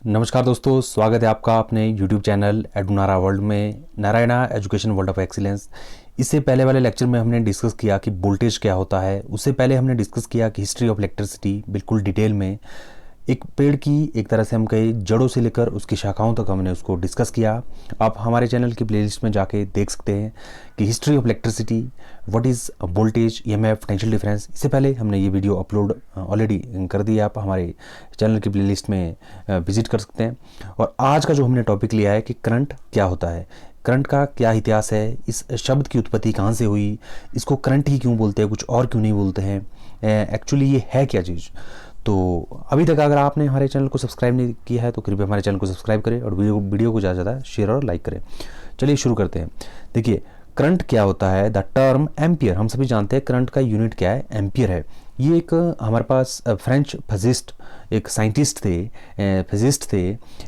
नमस्कार दोस्तों, स्वागत है आपका अपने YouTube चैनल एडुनारा वर्ल्ड में, Narayana education world of excellence. इससे पहले वाले लेक्चर में हमने डिस्कस किया कि वोल्टेज क्या होता है। उससे पहले हमने डिस्कस किया कि हिस्ट्री ऑफ इलेक्ट्रिसिटी बिल्कुल डिटेल में। एक पेड़ की एक तरह से हम कहें जड़ों से लेकर उसकी शाखाओं तक हमने उसको डिस्कस किया। आप हमारे चैनल की प्लेलिस्ट में जाके देख सकते हैं कि history of electricity, what is voltage, EMF, potential difference. इससे पहले हमने ये वीडियो अपलोड ऑलरेडी कर दिया, आप हमारे चैनल की प्लेलिस्ट में विजिट कर सकते हैं। और आज का जो हमने टॉपिक लिया है कि करंट क्या होता है, करंट का क्या इतिहास है, इस शब्द की उत्पत्ति कहाँ से हुई, इसको करंट ही क्यों बोलते हैं, कुछ और क्यों नहीं बोलते हैं, एक्चुअली ये है क्या चीज़। तो अभी तक अगर आपने हमारे चैनल को सब्सक्राइब नहीं किया है तो कृपया हमारे चैनल को सब्सक्राइब करें और वीडियो को ज़्यादा से ज़्यादा शेयर और लाइक करें। चलिए शुरू करते हैं। देखिए, करंट क्या होता है। द टर्म एम्पियर, हम सभी जानते हैं करंट का यूनिट क्या है, एम्पियर है। ये एक हमारे पास फ्रेंच फिजिस्ट, एक साइंटिस्ट थे, फिजिस्ट थे,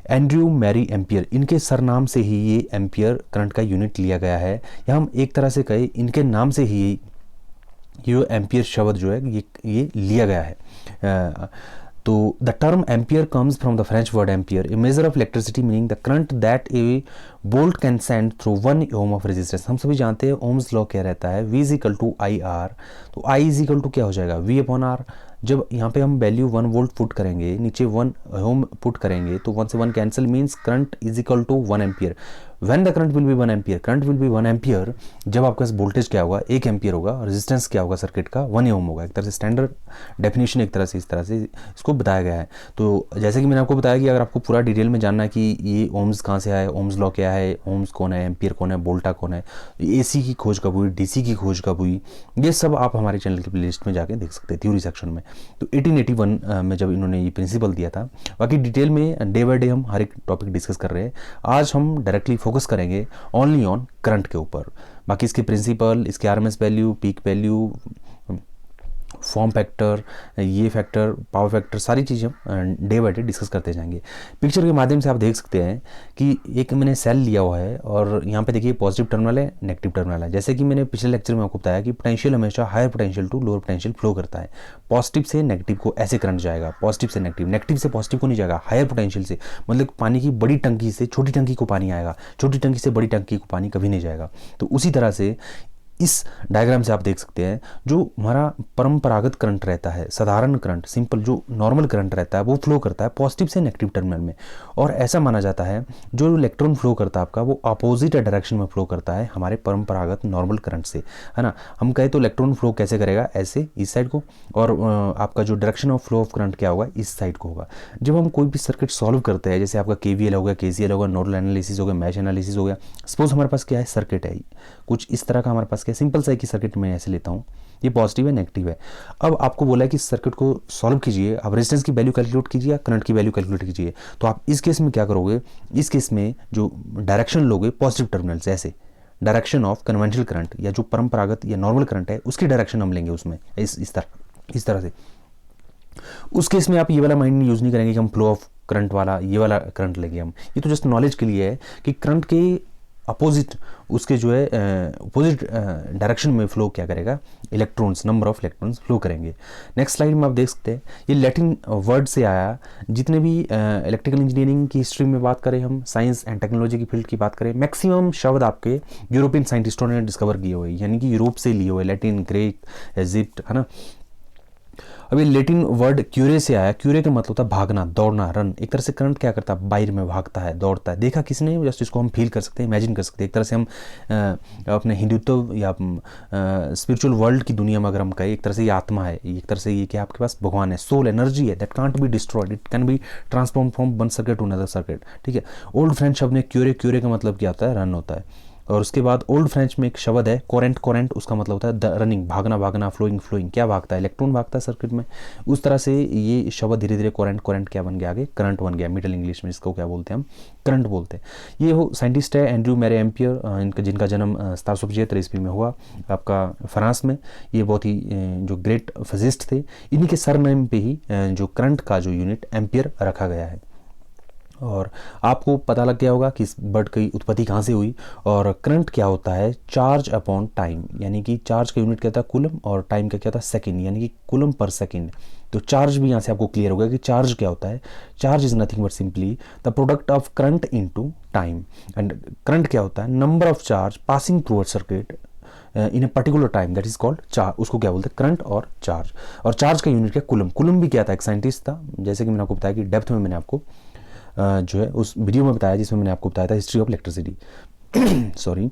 एंड्रयू मैरी एम्पियर। इनके सरनाम से ही ये एम्पियर करंट का यूनिट लिया गया है, या हम एक तरह से कहें इनके नाम से ही ये एम्पियर शब्द जो है ये लिया गया है। तो the term ampere comes from the French word ampere, a measure of electricity meaning the current that a volt can send through 1 ohm of resistance. हम सभी जानते हैं ओम्स लॉ क्या रहता है, V is equal to I R. तो I is equal to क्या हो जाएगा, V अपॉन आर। जब यहाँ पे हम वैल्यू 1 वोल्ट पुट करेंगे, नीचे 1 ओम पुट करेंगे, तो 1 से 1 cancel, means current is equal to 1 ampere. When the current will be 1 ampere, current will be 1 ampere जब आपके पास वोल्टेज क्या होगा, 1 एम्पियर होगा, और रेजिस्टेंस क्या होगा सर्किट का, 1 ओम होगा। एक तरह से स्टैंडर्ड डेफिनेशन एक तरह से इस तरह से इसको बताया गया है। तो जैसे कि मैंने आपको बताया कि अगर आपको पूरा डिटेल में जानना है कि ये ओम्स कहाँ से आए, ओम्स लॉ क्या है, ओम्स कौन है, एम्पियर कौन है, वोल्टा कौन है, AC की खोज कब हुई, DC की खोज कब हुई, ये सब आप हमारे चैनल की प्लेलिस्ट में जाके देख सकते हैं थ्योरी सेक्शन में। तो 1881 में जब इन्होंने ये प्रिंसिपल दिया था। बाकी डिटेल में डे बाय डे हम हर एक टॉपिक डिस्कस कर रहे हैं। आज हम डायरेक्टली फोकस करेंगे ओनली ऑन करंट के ऊपर। बाकी इसके प्रिंसिपल, इसके RMS value, peak value, form factor, ये फैक्टर, पावर फैक्टर, सारी चीज़ें हम डे बाय डे डिस्कस करते जाएंगे। पिक्चर के माध्यम से आप देख सकते हैं कि एक मैंने सेल लिया हुआ है और यहाँ पे देखिए पॉजिटिव टर्मिनल है, नेगेटिव टर्मिनल है। जैसे कि मैंने पिछले लेक्चर में आपको बताया कि पोटेंशियल हमेशा higher potential to lower potential flow करता है। पॉजिटिव से नेगेटिव को ऐसे करंट जाएगा, पॉजिटिव से नेगेटिव, नेगेटिव से पॉजिटिव को नहीं जाएगा, हायर पोटेंशियल से, मतलब पानी की बड़ी टंकी से छोटी टंकी को पानी आएगा, छोटी टंकी से बड़ी टंकी को पानी कभी नहीं जाएगा। तो उसी तरह से इस डायग्राम से आप देख सकते हैं जो हमारा परंपरागत करंट रहता है, साधारण करंट, सिंपल जो नॉर्मल करंट रहता है, वो फ्लो करता है पॉजिटिव से नेगेटिव टर्मिनल में। और ऐसा माना जाता है जो इलेक्ट्रॉन फ्लो करता है आपका, वो अपोजिट डायरेक्शन में फ्लो करता है हमारे परंपरागत नॉर्मल करंट से, है ना। हम कहें तो इलेक्ट्रॉन फ्लो कैसे करेगा, ऐसे इस साइड को, और आपका जो direction of flow of current क्या होगा, इस साइड को होगा। जब हम कोई भी सर्किट सॉल्व करते हैं, जैसे आपका KVL हो गया, KCL हो गया, नोडल एनालिसिस हो गया, मैश एनालिसिस हो गया, सपोज हमारे पास क्या है, सर्किट है कुछ इस तरह का हमारे पास, क्या सिंपल सा की सर्किट में ऐसे लेता हूँ, ये पॉजिटिव है, नेगेटिव है। अब आपको बोला है कि सर्किट को सॉल्व कीजिए, अब रेजिस्टेंस की वैल्यू कैलकुलेट कीजिए, करंट की वैल्यू कैलकुलेट कीजिए। तो आप इस केस में क्या करोगे, इस केस में जो डायरेक्शन लोगे पॉजिटिव टर्मिनल से, ऐसे डायरेक्शन ऑफ कन्वेंशनल करंट या जो परंपरागत या नॉर्मल करंट है उसकी डायरेक्शन हम लेंगे उसमें, इस तरह से। उस केस में आप ये वाला माइंड यूज नहीं करेंगे कि हम फ्लो ऑफ करंट वाला ये वाला करंट लेंगे हम। ये तो जस्ट नॉलेज के लिए है कि करंट के अपोजिट, उसके जो है अपोजिट डायरेक्शन में फ्लो क्या करेगा, electrons, number of electrons flow करेंगे। नेक्स्ट स्लाइड में आप देख सकते हैं ये लैटिन वर्ड से आया। जितने भी इलेक्ट्रिकल इंजीनियरिंग की हिस्ट्री में बात करें, हम साइंस एंड टेक्नोलॉजी की फील्ड की बात करें, मैक्सिमम शब्द आपके यूरोपियन साइंटिस्टों ने डिस्कवर किए हुए, यानी कि यूरोप से लिए हुए, लैटिन, ग्रीक, इजिप्ट, है ना। अभी लैटिन वर्ड क्यूरे से आया। क्यूरे का मतलब होता है भागना, दौड़ना, रन। एक तरह से करंट क्या करता है, बाहर में भागता है, दौड़ता है। देखा किसने, जस्ट इसको हम फील कर सकते हैं, इमेजिन कर सकते हैं। एक तरह से हम अपने हिंदुत्व या स्पिरिचुअल वर्ल्ड की दुनिया में अगर हम कहें, एक तरह से ये आत्मा है, एक तरह से ये क्या आपके पास भगवान है, सोल एनर्जी है, that can't be destroyed, it can be transform from one circuit to another circuit. ठीक है। ओल्ड फ्रेंच शब्द ने क्यूरे, क्यूरे का मतलब क्या होता है, रन होता है। और उसके बाद ओल्ड फ्रेंच में एक शब्द है कोरेंट, कोरेंट उसका मतलब होता है रनिंग, भागना, भागना, फ्लोइंग, फ्लोइंग। क्या भागता है, इलेक्ट्रॉन भागता है सर्किट में। उस तरह से ये शब्द धीरे धीरे कोरेंट, कोरेंट क्या बन गया, आगे करंट बन गया। मिडिल इंग्लिश में इसको क्या बोलते हैं, हम करंट बोलते हैं। ये हो साइंटिस्ट है एंड्रयू मैरी एम्पियर, जिनका जन्म 1775 ईस्वी में हुआ आपका फ्रांस में। ये बहुत ही जो ग्रेट फिजिस्ट थे, इन्हीं के सरनेम पे ही जो करंट का जो यूनिट एम्पियर रखा गया है। और आपको पता लग गया होगा कि इस वर्ड की उत्पत्ति कहाँ से हुई। और करंट क्या होता है, चार्ज अपॉन टाइम, यानी कि चार्ज का यूनिट क्या था कूलम, और टाइम का क्या था सेकंड, यानी कि कूलम पर सेकंड। तो चार्ज भी यहाँ से आपको क्लियर हो गया कि चार्ज क्या होता है। Charge is nothing but simply the product of current into time. And current क्या होता है, number of charge passing through a circuit in a particular time, that is called charge. उसको क्या बोलते हैं, करंट और चार्ज। और चार्ज का यूनिट क्या, कूलम। कूलम भी क्या था, एक साइंटिस्ट था, जैसे कि मैंने आपको बताया कि डेप्थ में मैंने आपको जो है उस वीडियो में बताया जिसमें मैंने आपको बताया था history of electricity sorry.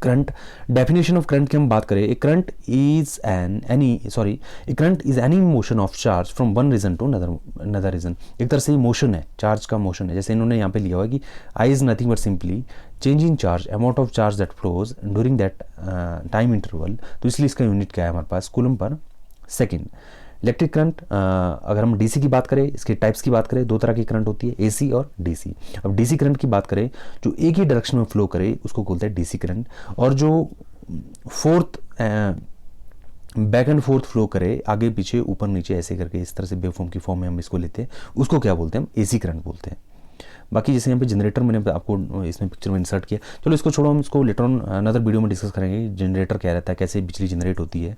Current, definition of current की हम बात करें, a current is any motion of charge from one region to another region. एक तरह से मोशन है, चार्ज का मोशन है। जैसे इन्होंने यहाँ पे लिया हुआ है कि I is nothing but simply change in charge, amount of charge that flows during that time interval. तो इसलिए इसका यूनिट क्या है हमारे पास, coulomb per second. Electric current, अगर हम डीसी की बात करें, इसके टाइप्स की बात करें, दो तरह की करंट होती है, एसी और डीसी। अब डीसी करंट की बात करें, जो एक ही डायरेक्शन में फ्लो करे उसको बोलते हैं डीसी करंट। और जो fourth back and fourth flow करे, आगे पीछे ऊपर नीचे ऐसे करके, इस तरह से वेवफॉर्म की फॉर्म में हम इसको लेते हैं, उसको क्या बोलते हैं, हम एसी करंट बोलते हैं। बाकी जैसे यहाँ पे जनरेटर मैंने आपको इसमें पिक्चर में इंसर्ट किया, चलो इसको छोड़ो, हम इसको लेटर ऑन अनदर वीडियो में डिस्कस करेंगे जनरेटर क्या रहता है, कैसे बिजली जनरेट होती है।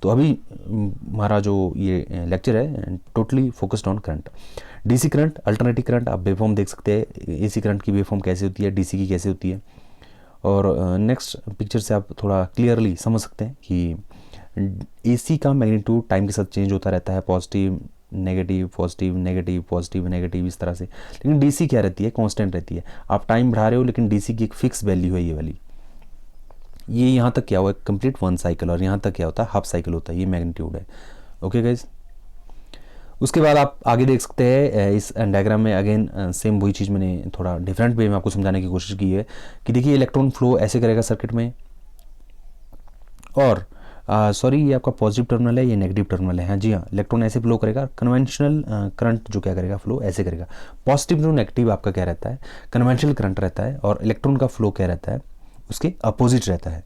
तो अभी हमारा जो ये लेक्चर है totally focused on current. DC current, alternative current, आप वेवफॉर्म देख सकते हैं, एसी करंट की वेवफॉर्म कैसे होती है, डीसी की कैसे होती है। और नेक्स्ट पिक्चर से आप थोड़ा क्लियरली समझ सकते हैं कि एसी का मैग्नीट्यूड टाइम के साथ चेंज होता रहता है, positive negative positive negative positive negative, इस तरह से। लेकिन डीसी क्या रहती है, कांस्टेंट रहती है। आप टाइम बढ़ा रहे हो लेकिन डीसी की एक फिक्स वैल्यू है ये वाली। ये यहाँ तक क्या हुआ, कंप्लीट वन साइकिल, और यहाँ तक क्या होता है, हाफ साइकिल होता है, ये मैग्नीट्यूड है। ओके गाइज, उसके बाद आप आगे देख सकते हैं इस डायग्राम में अगेन सेम वही चीज़ मैंने थोड़ा डिफरेंट वे में आपको समझाने की कोशिश की है कि देखिए इलेक्ट्रॉन फ्लो ऐसे करेगा सर्किट में, और सॉरी ये आपका पॉजिटिव टर्मिनल है, ये नेगेटिव टर्मिनल है। हाँ जी हाँ, इलेक्ट्रॉन ऐसे फ्लो करेगा। कन्वेंशनल करंट जो क्या करेगा, फ्लो ऐसे करेगा। पॉजिटिव टू नेगेटिव आपका क्या रहता है, कन्वेंशनल करंट रहता है, और इलेक्ट्रॉन का फ्लो क्या रहता है, उसके अपोजिट रहता है।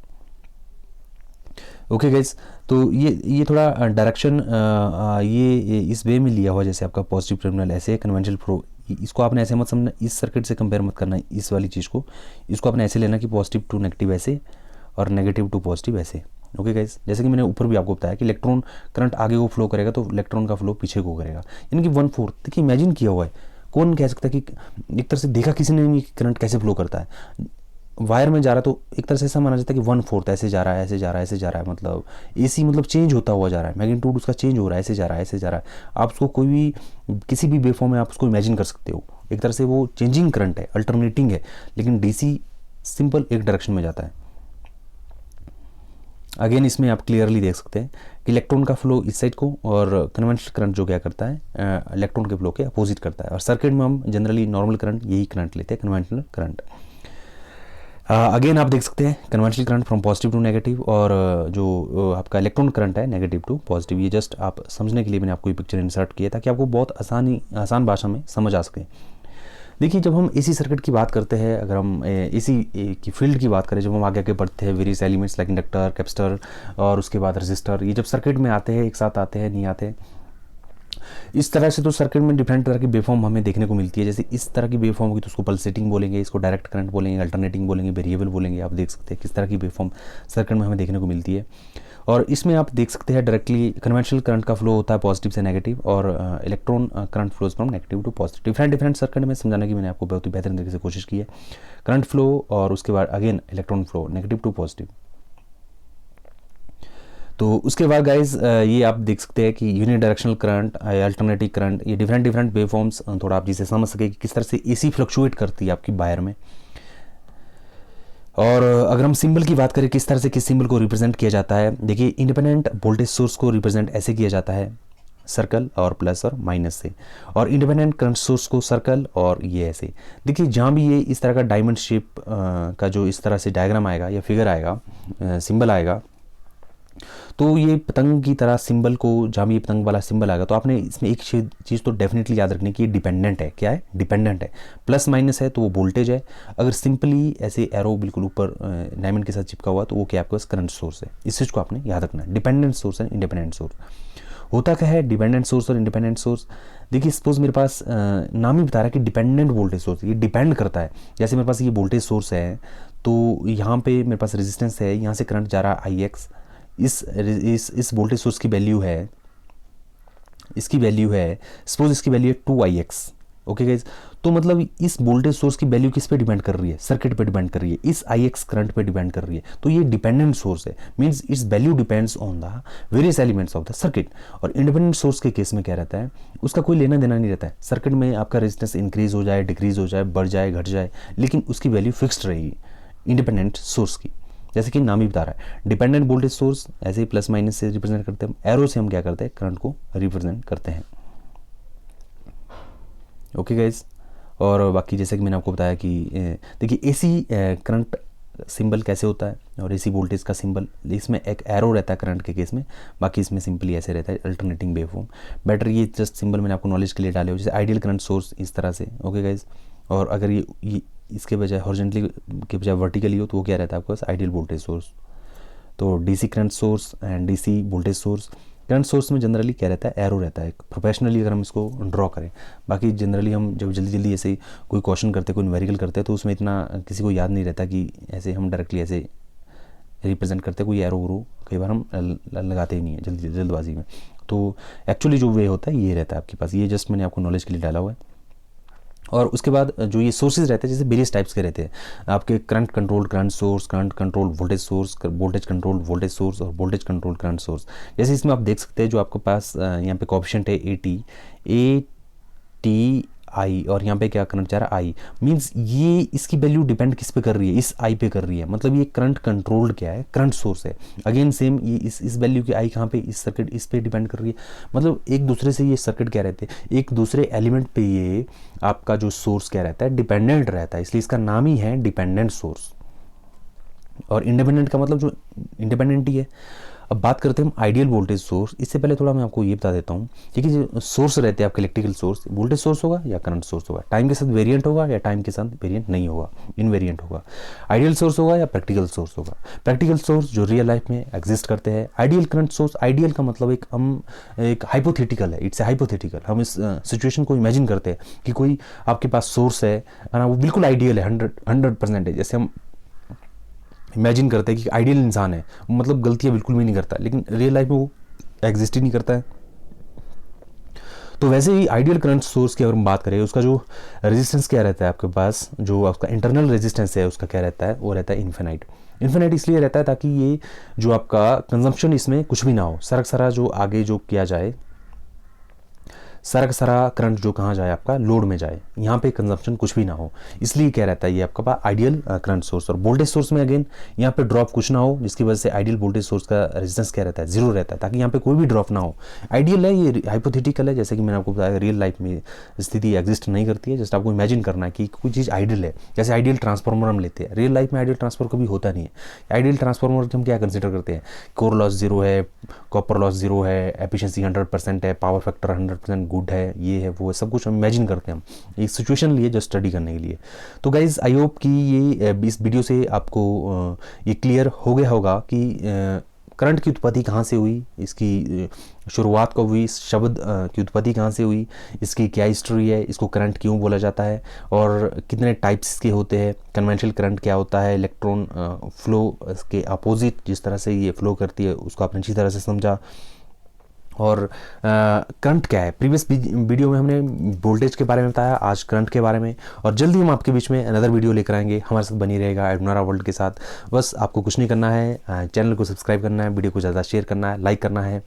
ओके गाइज, तो ये थोड़ा डायरेक्शन ये इस वे में लिया हुआ, जैसे आपका पॉजिटिव टर्मिनल ऐसे है, कन्वेंशनल फ्लो, इसको आपने ऐसे मत समझना, इस सर्किट से कंपेयर मत करना इस वाली चीज़ को, इसको आपने ऐसे लेना कि पॉजिटिव टू नेगेटिव ऐसे और नेगेटिव टू पॉजिटिव ऐसे। ओके गाइज, जैसे कि मैंने ऊपर भी आपको बताया कि इलेक्ट्रॉन करंट आगे को फ्लो करेगा तो इलेक्ट्रॉन का फ्लो पीछे को करेगा, यानी कि 1/4। देखिए इमेजिन किया हुआ है, कौन कह सकता है कि एक तरह से देखा किसी ने नहीं कि करंट कैसे फ्लो करता है। वायर में जा रहा है तो एक तरह से ऐसा माना जाता है कि 1/4 ऐसे जा रहा है, ऐसे जा रहा है, ऐसे जा रहा है, मतलब एसी मतलब चेंज होता हुआ जा रहा है, मैग्नीट्यूड उसका चेंज हो रहा है, ऐसे जा रहा है, ऐसे जा रहा है। आप उसको कोई भी किसी भी वेवफॉर्म में आप उसको इमेजिन कर सकते हो, एक तरह से वो चेंजिंग करंट है, अल्टरनेटिंग है। लेकिन डीसी सिंपल एक डायरेक्शन में जाता है। अगेन इसमें आप क्लियरली देख सकते हैं कि इलेक्ट्रॉन का फ्लो इस साइड को, और कन्वेंशनल करंट जो क्या करता है, इलेक्ट्रॉन के फ्लो के अपोजिट करता है। और सर्किट में हम जनरली नॉर्मल करंट यही करंट लेते हैं, कन्वेंशनल करंट। अगेन आप देख सकते हैं conventional current from positive to negative, और जो आपका इलेक्ट्रॉन करंट है नेगेटिव टू पॉजिटिव। ये जस्ट आप समझने के लिए मैंने आपको ये पिक्चर इंसर्ट किया ताकि आपको बहुत आसान भाषा में समझ आ सके। देखिए जब हम एसी सर्किट की बात करते हैं, अगर हम एसी की फील्ड की बात करें, जब हम आगे आगे बढ़ते हैं, various elements like inductor, capacitor और उसके बाद रेजिस्टर, ये जब सर्किट में आते हैं, एक साथ आते हैं, नहीं आते, इस तरह से तो सर्किट में डिफरेंट तरह की वेवफॉर्म हमें देखने को मिलती है। जैसे इस तरह की वेवफॉर्म होगी तो उसको पल्सेटिंग बोलेंगे, इसको डायरेक्ट करंट बोलेंगे, अल्टरनेटिंग बोलेंगे, वेरिएबल बोलेंगे। आप देख सकते हैं किस तरह की वेवफॉर्म सर्किट में हमें देखने को मिलती है। और इसमें आप देख सकते हैं डायरेक्टली कन्वेंशनल करंट का फ्लो होता है पॉजिटिव से नेगेटिव, और electron current flows from negative to positive. Different circuit में समझाने की मैंने आपको बहुत ही बेहतरीन तरीके से कोशिश की है। करंट फ्लो और उसके बाद again electron flow negative to positive. तो उसके बाद गाइज ये आप देख सकते हैं कि unidirectional current, alternative current, ये डिफरेंट वेवफॉर्म्स थोड़ा आप जिसे समझ सके कि किस तरह से एसी फ्लक्चुएट करती है आपकी वायर में। और अगर हम सिंबल की बात करें, किस तरह से किस सिंबल को रिप्रेजेंट किया जाता है, देखिए इंडिपेंडेंट वोल्टेज सोर्स को रिप्रेजेंट ऐसे किया जाता है, सर्कल और प्लस और माइनस से, और इंडिपेंडेंट करंट सोर्स को सर्कल और ये ऐसे। देखिए जहाँ भी ये इस तरह का डायमंड शेप का जो इस तरह से डायग्राम आएगा या फिगर आएगा, सिंबल आएगा, तो ये पतंग की तरह सिंबल को, जहाँ भी ये पतंग वाला सिंबल आएगा, तो आपने इसमें एक चीज़ तो डेफिनेटली याद रखनी कि ये डिपेंडेंट है। क्या है? डिपेंडेंट है। प्लस माइनस है तो वो वोल्टेज है। अगर सिंपली ऐसे एरो बिल्कुल ऊपर डायमंड के साथ चिपका हुआ तो वो क्या आपके पास करंट सोर्स है। इस चीज़ को आपने याद रखना है। डिपेंडेंट सोर्स है, इंडिपेंडेंट सोर्स। होता क्या है डिपेंडेंट सोर्स और इंडिपेंडेंट सोर्स। देखिए सपोज मेरे पास नाम ही बता रहा है कि डिपेंडेंट वोल्टेज सोर्स, ये डिपेंड करता है। जैसे मेरे पास ये वोल्टेज सोर्स है, तो यहाँ पे मेरे पास रेजिस्टेंस है, यहाँ से करंट जा रहा है आई एक्स। इस वोल्टेज सोर्स की वैल्यू है, इसकी वैल्यू है, सपोज इसकी वैल्यू है 2ix। ओके गाइज, तो मतलब इस वोल्टेज सोर्स की वैल्यू किस पे डिपेंड कर रही है, सर्किट पे डिपेंड कर रही है, इस ix करंट पे डिपेंड कर रही है। तो ये डिपेंडेंट सोर्स है, means it's value depends on the various elements of the circuit. और इंडिपेंडेंट सोर्स के केस में क्या रहता है, उसका कोई लेना देना नहीं रहता है। सर्किट में आपका रेजिस्टेंस इंक्रीज हो जाए, डिक्रीज हो जाए, बढ़ जाए, घट जाए, लेकिन उसकी वैल्यू फिक्स्ड रहेगी इंडिपेंडेंट सोर्स की। जैसे कि नाम ही बता रहा है डिपेंडेंट वोल्टेज सोर्स, ऐसे ही प्लस माइनस से रिप्रेजेंट करते हैं, एरो से हम क्या करते हैं, करंट को रिप्रेजेंट करते हैं। ओके गाइज, और बाकी जैसे कि मैंने आपको बताया कि देखिए एसी करंट सिंबल कैसे होता है और एसी वोल्टेज का सिंबल, इसमें एक एरो रहता है करंट के केस में, बाकी इसमें सिंपली ऐसे रहता है अल्टरनेटिंग वेवफॉर्म। बेटर ये जस्ट सिंबल मैंने आपको नॉलेज के लिए डाले हो, जैसे आइडियल करंट सोर्स इस तरह से। ओके गाइज, और अगर ये इसके बजाय हॉरिजॉन्टली के बजाय वर्टिकली हो तो वो क्या रहता है आपके पास, आइडियल वोल्टेज सोर्स। तो DC current source and DC voltage source, current source में जनरली क्या रहता है, एरो रहता है प्रोफेशनली अगर हम इसको ड्रॉ करें। बाकी जनरली हम जब जल्दी जल्दी ऐसे कोई क्वेश्चन करते हैं, कोई न्यूमेरिकल करते हैं, तो उसमें इतना किसी को याद नहीं रहता कि ऐसे हम डायरेक्टली ऐसे रिप्रेजेंट करते हैं, कोई एरो वरो कई बार हम लगाते ही नहीं है जल्दबाजी में। तो एक्चुअली जो वे होता है ये रहता है आपके पास, ये जस्ट मैंने आपको नॉलेज के लिए डाला हुआ है। और उसके बाद जो ये सोर्सेज रहते हैं, जैसे वेरियस टाइप्स के रहते हैं आपके, current control current source, current control voltage source, voltage control voltage source और वोल्टेज कंट्रोल करंट सोर्स। जैसे इसमें आप देख सकते हैं जो आपके पास यहाँ पे कोएफिशिएंट है AT आई, और यहाँ पे क्या करंट जा रहा है आई, मींस ये इसकी वैल्यू डिपेंड किस पे कर रही है, इस आई पे कर रही है। मतलब ये करंट कंट्रोल्ड क्या है, करंट सोर्स है। अगेन सेम ये इस वैल्यू की आई कहाँ पे, इस सर्किट इस पे डिपेंड कर रही है। मतलब एक दूसरे से ये सर्किट क्या रहते हैं, एक दूसरे एलिमेंट पे ये आपका जो सोर्स क्या रहता है, डिपेंडेंट रहता है, इसलिए इसका नाम ही है डिपेंडेंट सोर्स। और इंडिपेंडेंट का मतलब जो इंडिपेंडेंट ही है। अब बात करते हैं हम आइडियल वोल्टेज सोर्स। इससे पहले थोड़ा मैं आपको ये बता देता हूँ, देखिए जो सोर्स रहते हैं आपके इलेक्ट्रिकल सोर्स, वोल्टेज सोर्स होगा या करंट सोर्स होगा, टाइम के साथ वेरिएंट होगा या टाइम के साथ वेरिएंट नहीं होगा, इनवेरिएंट होगा। आइडियल सोर्स होगा या प्रैक्टिकल सोर्स होगा। प्रैक्टिकल सोर्स जो रियल लाइफ में एग्जिस्ट करते हैं। आइडियल करंट सोर्स, आइडियल का मतलब एक हाइपोथेटिकल है, इट्स ए हाइपोथेटिकल। हम इस सिचुएशन को इमेजिन करते हैं कि कोई आपके पास सोर्स है ना, वो बिल्कुल आइडियल है, 100% है। जैसे हम इमेजिन करते हैं कि आइडियल इंसान है, मतलब गलतियां बिल्कुल भी नहीं करता, लेकिन रियल लाइफ में वो एग्जिस्ट ही नहीं करता है। तो वैसे ही आइडियल करंट सोर्स की अगर हम बात करें, उसका जो रेजिस्टेंस क्या रहता है आपके पास, जो आपका इंटरनल रेजिस्टेंस है उसका क्या रहता है, वो रहता है इन्फिनाइट। इन्फिनाइट इसलिए रहता है ताकि ये जो आपका कंजम्पशन इसमें कुछ भी ना हो, सरक सरा जो आगे जो किया जाए, सरक सरा करंट जो कहाँ जाए आपका, लोड में जाए, यहाँ पे कंजम्पशन कुछ भी ना हो, इसलिए क्या रहता है ये आपका पास आइडियल करंट सोर्स। और वोल्टेज सोर्स में अगेन यहाँ पे ड्रॉप कुछ ना हो, जिसकी वजह से आइडियल वोल्टेज सोर्स का रेजिस्टेंस क्या रहता है, जीरो रहता है, ताकि यहाँ पे कोई भी ड्रॉप ना हो। आइडियल है, ये हाइपोथेटिकल है, जैसे कि मैंने आपको बताया रियल लाइफ में स्थिति एग्जिस्ट नहीं करती है। जस्ट आपको इमेजिन करना है कि कोई चीज़ आइडियल है। जैसे आइडियल ट्रांसफार्मर हम लेते हैं, रियल लाइफ में आइडियल ट्रांसफार्मर कभी होता नहीं है। आइडियल ट्रांसफार्मर हम क्या कंसिडर करते हैं, कोर लॉस जीरो है, कॉपर लॉस जीरो है, एफिशिएंसी 100% है, पावर फैक्टर 100% गुड है, ये है वो है, सब कुछ हम इमेजिन करते हैं हम एक सिचुएशन लिए जस्ट स्टडी करने के लिए। तो गाइज आई होप कि ये इस वीडियो से आपको ये क्लियर हो गया होगा कि करंट की उत्पत्ति कहाँ से हुई, इसकी शुरुआत कब हुई, इस शब्द की उत्पत्ति कहाँ से हुई, इसकी क्या हिस्ट्री है, इसको करंट क्यों बोला जाता है, और कितने टाइप्स के होते हैं, कन्वेंशनल करंट क्या होता है, इलेक्ट्रॉन फ्लो के अपोजिट जिस तरह से ये फ्लो करती है उसको आपने अच्छी तरह से समझा। और करंट क्या है, प्रीवियस वीडियो में हमने वोल्टेज के बारे में बताया, आज करंट के बारे में। और जल्दी हम आपके बीच में अनदर वीडियो लेकर आएंगे, हमारे साथ बनी रहेगा एडुनारा वर्ल्ड के साथ। बस आपको कुछ नहीं करना है, चैनल को सब्सक्राइब करना है, वीडियो को ज़्यादा शेयर करना है, लाइक करना है।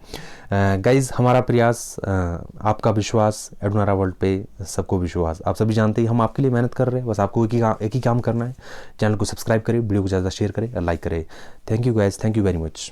गाइज हमारा प्रयास, आपका विश्वास, एडुनारा वर्ल्ड पे सबको विश्वास। आप सभी जानते हैं हम आपके लिए मेहनत कर रहे हैं, बस आपको एक ही काम करना है, चैनल को सब्सक्राइब करें, वीडियो को ज़्यादा शेयर करें और लाइक करें। Thank you guys, thank you very much.